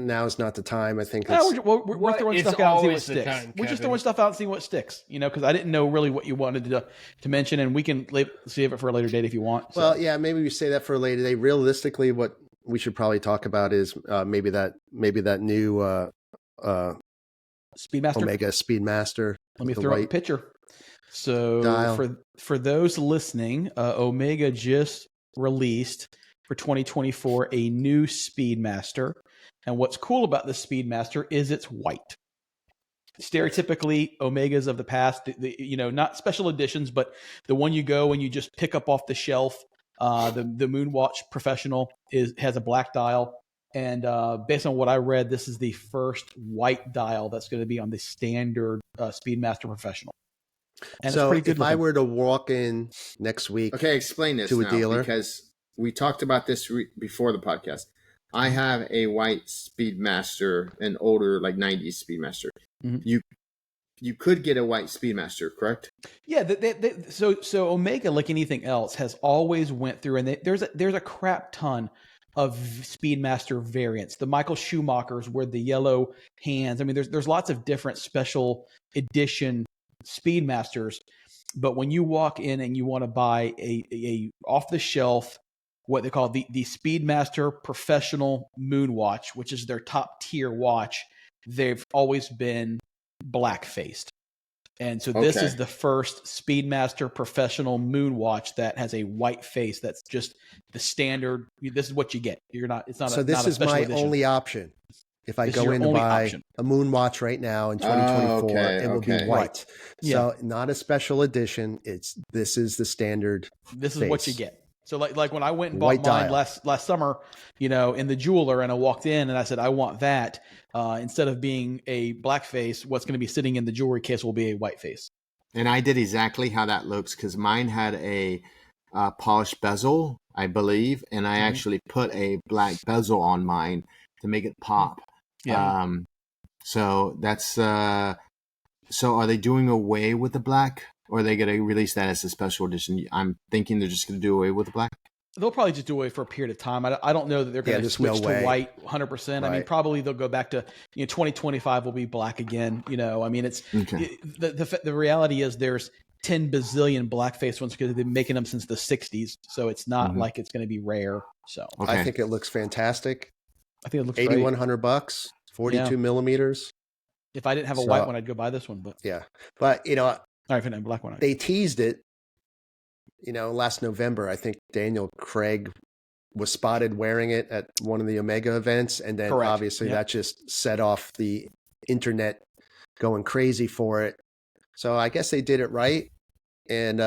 the time. I think No, it's, we're throwing It's stuff out and see what always the sticks. time, We're just Kevin. throwing stuff out and see what sticks, because I didn't know really what you wanted to mention, and we can save it for a later date if you want. So. well, yeah, maybe we say that for a later day. Realistically, what we should probably talk about is maybe that new Speedmaster. Omega Speedmaster. Let me with the throw up a white picture. So dial. for those listening, Omega just released for 2024 a new Speedmaster. And what's cool about the Speedmaster is it's white. Stereotypically, Omegas of the past, not special editions, but the one you go and you just pick up off the shelf. The Moonwatch Professional has a black dial. And based on what I read, this is the first white dial that's going to be on the standard Speedmaster Professional. And So it's pretty good. if I were to walk in next week, Okay, explain this to a now, dealer? because we talked about this before the podcast. I have a white Speedmaster, an older like 90s Speedmaster. Mhm. You could get a white Speedmaster, correct? Yeah, so Omega, like anything else, has always went through, and there's a crap ton of Speedmaster variants. The Michael Schumachers were the yellow hands. I mean, there's lots of different special edition Speedmasters, but when you walk in and you want to buy a off the shelf, what they call the Speedmaster Professional Moonwatch, which is their top tier watch, they've always been black faced. And so this Okay. is the first Speedmaster Professional Moonwatch that has a white face. That's just the standard. This is what you get. It's not. so a, this not a is special my edition. only option. If I This is go your in to only buy option. a Moonwatch right now in 2024, okay, it will okay. be white. Yeah. So not a special edition. This is the standard. This is what you face. get. So like when I went and White bought mine dial. last summer, in the jeweler, and I walked in and I said, I want that. Instead of being a black face, what's going to be sitting in the jewelry case will be a white face. And I did exactly how that looks, because mine had a polished bezel, I believe, and I actually put a black bezel on mine to make it pop. Yeah. So that's so are they doing away with the black, or are they going to release that as a special edition? I'm thinking they're just going to do away with the black. They'll probably just do away for a period of time. I don't know that they're going to there's switch no to way. white 100%. I mean, Right. probably they'll go back to 2025 will be black again. I mean, it's Okay. the reality is there's 10 bazillion blackface ones because they've been making them since the 60s. So it's not Mhm. like it's going to be rare. So Okay. I think it looks fantastic. I think it looks great. $8,100, 42 millimeters. If I didn't have a So- white one, I'd go buy this one. But Yeah, but all right, if I didn't have a black one, they teased it. Last November, I think Daniel Craig was spotted wearing it at one of the Omega events, and then Correct. obviously Yep. that just set off the internet going crazy for it. So I guess they did it right, and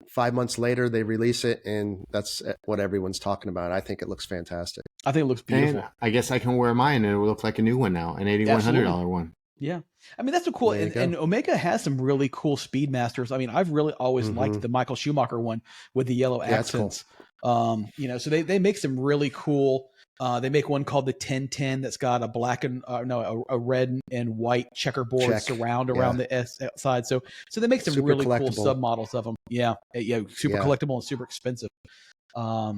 5 months later they release it, and that's what everyone's talking about. I think it looks fantastic. I think it looks beautiful. And I guess I can wear mine and it will look like a new one now, an $8,100 one. Yeah. I mean, that's so cool. There you And go. Omega has some really cool Speedmasters. I mean, I've really always liked the Michael Schumacher one with the yellow that's cool. accents. So they make some really cool. They make one called the 1010 that's got a black and a red and white checkerboard Check. surround around the S side. So they make some Super really cool collectible. submodels of them. Yeah, super Yeah. collectible and super expensive. Yeah,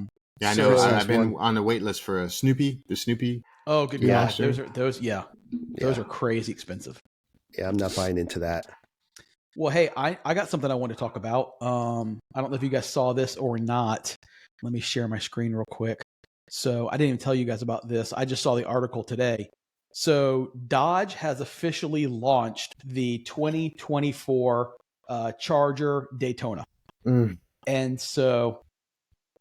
I So- know. So- I've been on the wait list for a Snoopy. The Snoopy. Oh, good Yeah. gosh, those are crazy expensive. Yeah, I'm not buying into that. Well, hey, I got something I want to talk about. I don't know if you guys saw this or not. Let me share my screen real quick. So I didn't even tell you guys about this. I just saw the article today. So Dodge has officially launched the 2024 Charger Daytona. And so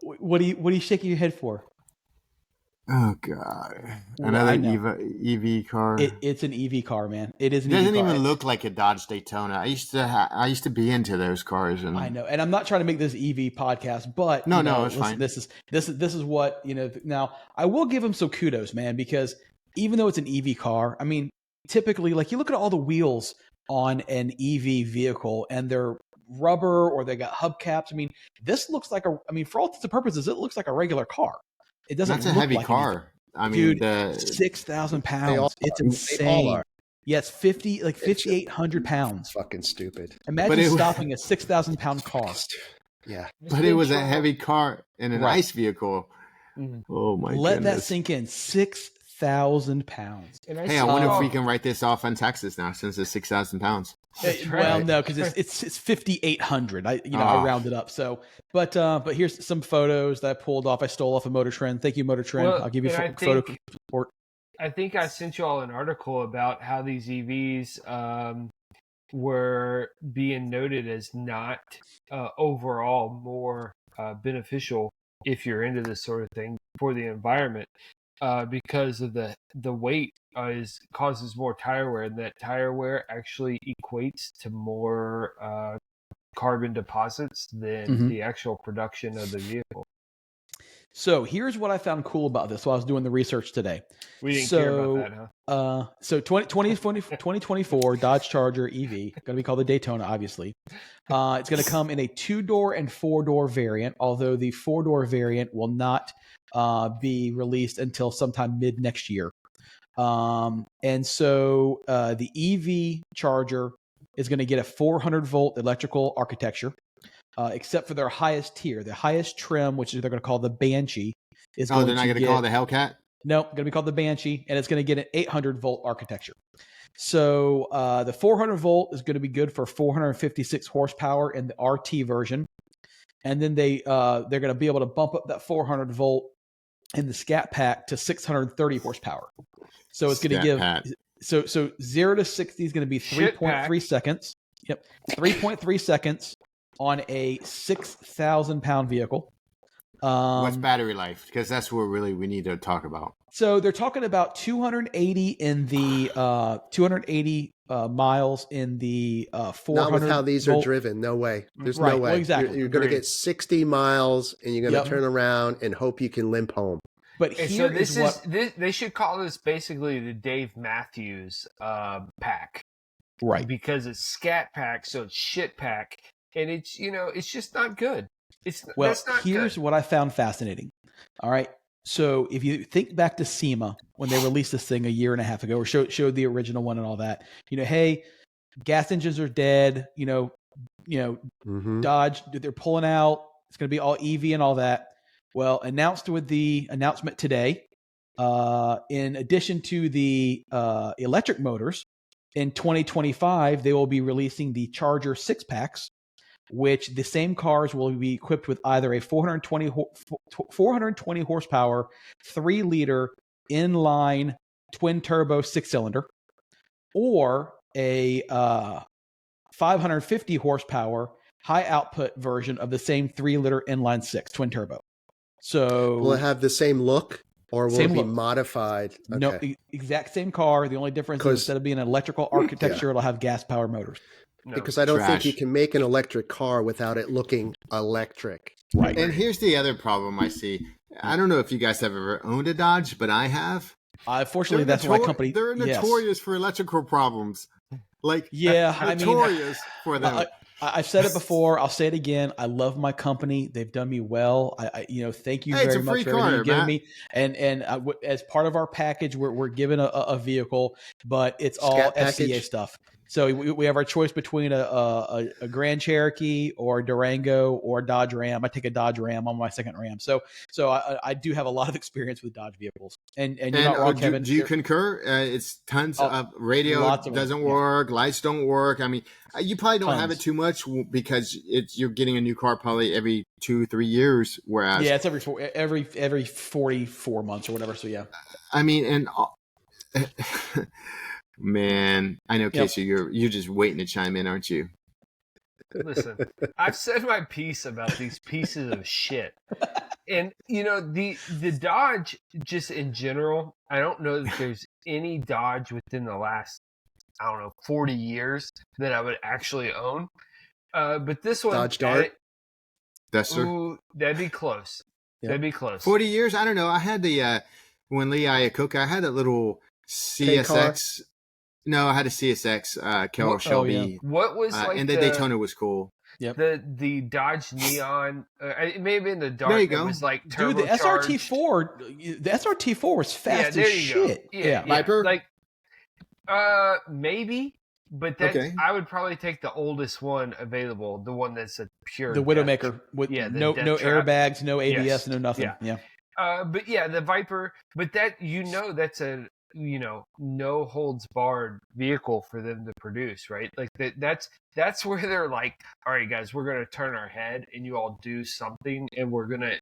what are you shaking your head for? Oh God! Well, Another I know. EV car. It's an EV car, man. It is It an EV doesn't car. even look like a Dodge Daytona. I used to be into those cars, and I know, and I'm not trying to make this EV podcast, but No, you know, no, it's listen, fine. This is what Now I will give him some kudos, man, because even though it's an EV car, I mean, typically, like you look at all the wheels on an EV vehicle and they're rubber or they got hubcaps. I mean, this looks like for all intents and purposes, it looks like a regular car. It doesn't That's a look heavy like car. anything. I mean, Dude, 6,000 pounds. It's They all insane. are. Yeah, it's 5,800 pounds. Fucking stupid. Imagine stopping a 6,000 pound car. Yeah. But it was a heavy car in an ice vehicle. Oh my goodness. Let that sink in. 6,000 pounds. Hey, I wonder if we can write this off on Texas now since it's 6,000 pounds. Well, no, because it's 5,800. I rounded up. So, but here's some photos that I pulled off. I stole off of Motor Trend. Thank you, Motor Trend. I'll give you photo support. I think I sent you all an article about how these EVs were being noted as not overall more beneficial if you're into this sort of thing for the environment because of the weight causes more tire wear, and that tire wear actually equates to more carbon deposits than the actual production of the vehicle. So here's what I found cool about this while I was doing the research today. We didn't care about that, huh? So 2024 Dodge Charger EV, going to be called the Daytona, obviously. It's going to come in a 2-door and 4-door variant, although the 4-door variant will not be released until sometime mid next year. And so the EV Charger is going to get a 400-volt electrical architecture. Except for their highest tier, the highest trim, which they're going to call the Banshee. They're not going to call it the Hellcat? No, going to be called the Banshee, and it's going to get an 800-volt architecture. So the 400-volt is going to be good for 456 horsepower in the RT version. And then they're going to be able to bump up that 400-volt in the Scat Pack to 630 horsepower. So it's going to give so 0 to 60 is going to be 3.3 seconds. Yep, 3.3 seconds on a 6,000 pound vehicle. What's battery life? Because that's what really we need to talk about. So they're talking about 280 in the 280 miles in the 400. Not with how these are driven. No way. There's no way. Well, exactly. You're going to get 60 miles and you're going to turn around and hope you can limp home. But here they should call this basically the Dave Matthews pack. Right. Because it's Scat Pack, so it's shit pack. And it's just not good. Here's what I found fascinating. All right. So if you think back to SEMA when they released this thing a year and a half ago, or showed the original one and all that, hey, gas engines are dead. Dodge, they're pulling out. It's going to be all EV and all that. Well, announced with the announcement today, in addition to the electric motors, in 2025 they will be releasing the Charger 6-packs. Which the same cars will be equipped with either a 420 horsepower, 3-liter inline twin turbo 6-cylinder, or a 550 horsepower high output version of the same 3-liter inline 6 twin turbo. So will it have the same look, or will it be modified? Okay. No, exact same car. The only difference is instead of being an electrical architecture, it'll have gas powered motors. No, because I don't think you can make an electric car without it looking electric. Right. And here's the other problem I see. I don't know if you guys have ever owned a Dodge, but I have. Fortunately, that's my company. They're notorious for electrical problems. Notorious for them. I've said it before. I'll say it again. I love my company. They've done me well. Thank you very much for everything you've given me. And as part of our package, we're given a vehicle, but it's all FCA stuff. So we have our choice between a Grand Cherokee or a Durango or a Dodge Ram. I take a Dodge Ram on my second Ram. So I do have a lot of experience with Dodge vehicles. And you're not wrong, Kevin. Do you concur? It's tons of radio doesn't work. Lights don't work. I mean, you probably don't have it too much because you're getting a new car probably every 2-3 years. Whereas it's every 44 months or whatever. So yeah. I mean, and man, I know, Casey, you're just waiting to chime in, aren't you? Listen, I've said my piece about these pieces of shit. And, the Dodge, just in general, I don't know that there's any Dodge within the last, 40 years that I would actually own. But this one... Dodge Dart? Ooh, that'd be close. Yeah. That'd be close. 40 years? I don't know. I had the when Lee Iacocca, I had a little CSX. No, I had a CSX, Carroll Shelby. What was and the Daytona was cool. Yep. The Dodge Neon, it may have been the dark. There you It go. was like Dude, the SRT4 was fast as shit. Yeah, Viper? like, maybe, but that I would probably take the oldest one available, the one that's a pure the Widowmaker with no airbags, no ABS, no nothing. Yeah. But yeah, the Viper, but that that's a no holds barred vehicle for them to produce, right? Like that's where they're like, all right, guys, we're gonna turn our head and you all do something, and we're gonna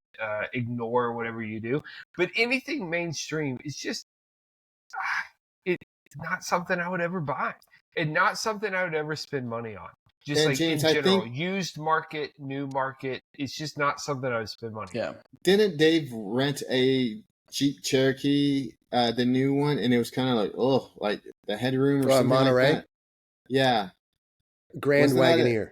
ignore whatever you do. But anything mainstream is just it's not something I would ever buy, and not something I would ever spend money on. Just like James, in general, used market, new market, it's just not something I would spend money on. Didn't Dave rent a Jeep Cherokee, the new one, and it was kind of like, like the headroom or something Monterey? like that? Yeah. Grand Wagoneer.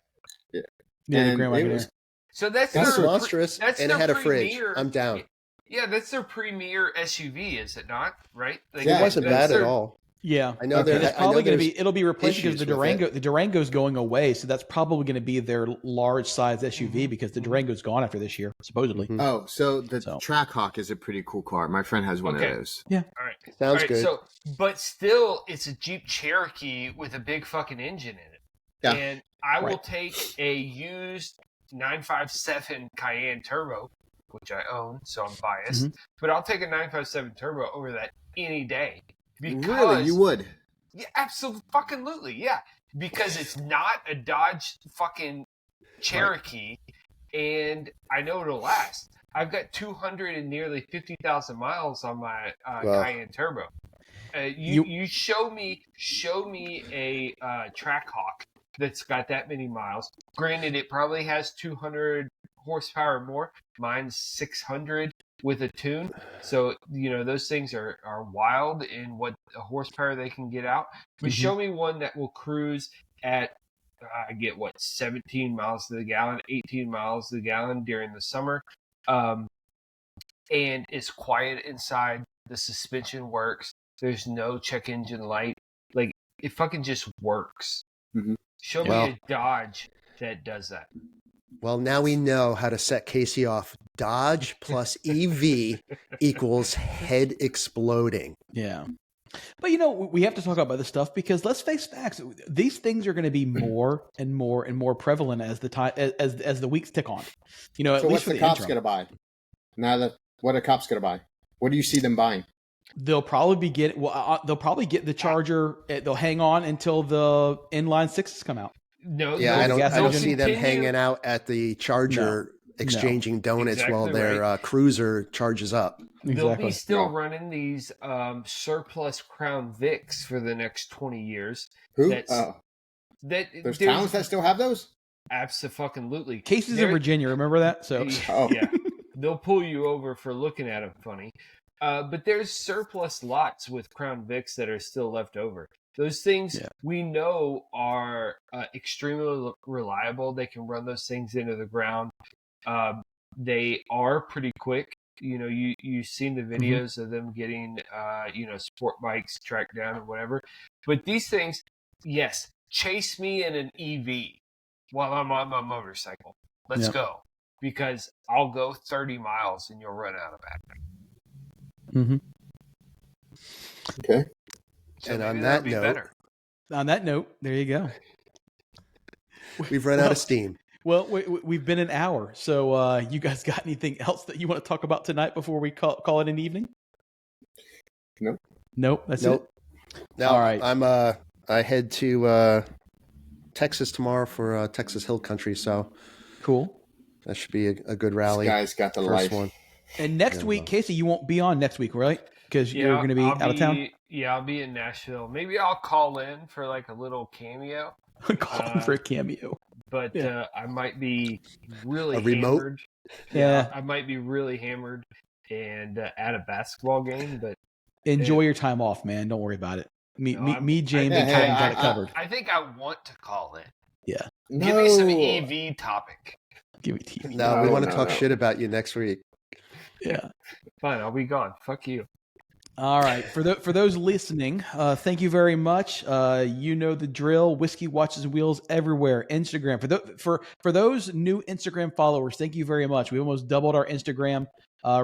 Yeah, the Grand Wagoneer. So that's monstrous, and it had a fridge. I'm down. Yeah, that's their premier SUV, is it not? Right? Like, it wasn't bad at all. Yeah, I know it's probably going to be. It'll be replaced because the Durango's going away, so that's probably going to be their large size SUV because the Durango's gone after this year, supposedly. Mm-hmm. Oh, so the Trackhawk is a pretty cool car. My friend has one of those. Yeah, all right, sounds good. So, but still, it's a Jeep Cherokee with a big fucking engine in it. Yeah. And I will take a used 957 Cayenne Turbo, which I own, so I'm biased. But I'll take a 957 Turbo over that any day. Because, really, you would? Yeah, absolutely, yeah. Because it's not a Dodge fucking Cherokee, and I know it'll last. I've got 200 and nearly 50,000 miles on my Cayenne Turbo. You show me a Trackhawk that's got that many miles. Granted, it probably has 200 horsepower more. Mine's 600 with a tune. So, those things are wild in what horsepower they can get out. But show me one that will cruise at, 17 miles to the gallon, 18 miles to the gallon during the summer. And it's quiet inside. The suspension works. There's no check engine light. Like, it fucking just works. Show me a Dodge that does that. Well, now we know how to set Casey off. Dodge plus EV equals head exploding. Yeah. But, we have to talk about this stuff because let's face facts. These things are going to be more and more and more prevalent as the time as the weeks tick on. At so least what's the cops going to buy? What are cops going to buy? What do you see them buying? They'll probably get the Charger. They'll hang on until the inline sixes come out. No, yeah, I don't see them hanging out at the Charger exchanging donuts while their cruiser charges up. They'll be still running these surplus Crown Vics for the next 20 years. Who? There's towns that still have those? Absolutely. Cases in Virginia, remember that? So yeah, they'll pull you over for looking at them funny. But there's surplus lots with Crown Vics that are still left over. Those things we know are extremely reliable. They can run those things into the ground. They are pretty quick. You've seen the videos of them getting, sport bikes tracked down or whatever. But these things, yes, chase me in an EV while I'm on my motorcycle. Let's go. Because I'll go 30 miles and you'll run out of battery. Okay. So and on that note, there you go. We've run out of steam. Well, we've been an hour, so you guys got anything else that you want to talk about tonight before we call it an evening? Nope. That's it. No, all right. I head to Texas tomorrow for Texas Hill Country, so cool. That should be a good rally. This guy's got the first life. one. And next week, Casey, you won't be on next week, right? Because you're going to be out of town. Yeah, I'll be in Nashville. Maybe I'll call in for like a little cameo. Call in for a cameo. But I might be really remote? hammered. Yeah, I might be really hammered and at a basketball game. But enjoy your time off, man. Don't worry about it. Me, James, and Kevin got it covered. I think I want to call in. Yeah. Give me some EV topic. Give me TV. No, we want to talk shit about you next week. Yeah. Fine, I'll be gone. Fuck you. All right. For those listening, thank you very much. You know the drill. Whiskey Watches and Wheels everywhere. Instagram. For those new Instagram followers, thank you very much. We almost doubled our Instagram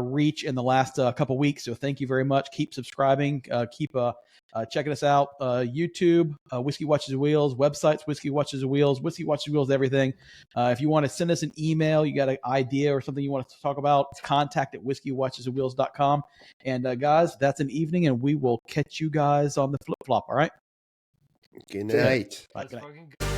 reach in the last couple weeks. So thank you very much. Keep subscribing. Keep checking us out. YouTube, Whiskey Watches and Wheels, websites, Whiskey Watches and Wheels, Whiskey Watches and Wheels, everything. If you want to send us an email, you got an idea or something you want to talk about, contact at whiskeywatchesandwheels.com. And guys, that's an evening, and we will catch you guys on the flip flop. All right. Good night. Bye. Good night.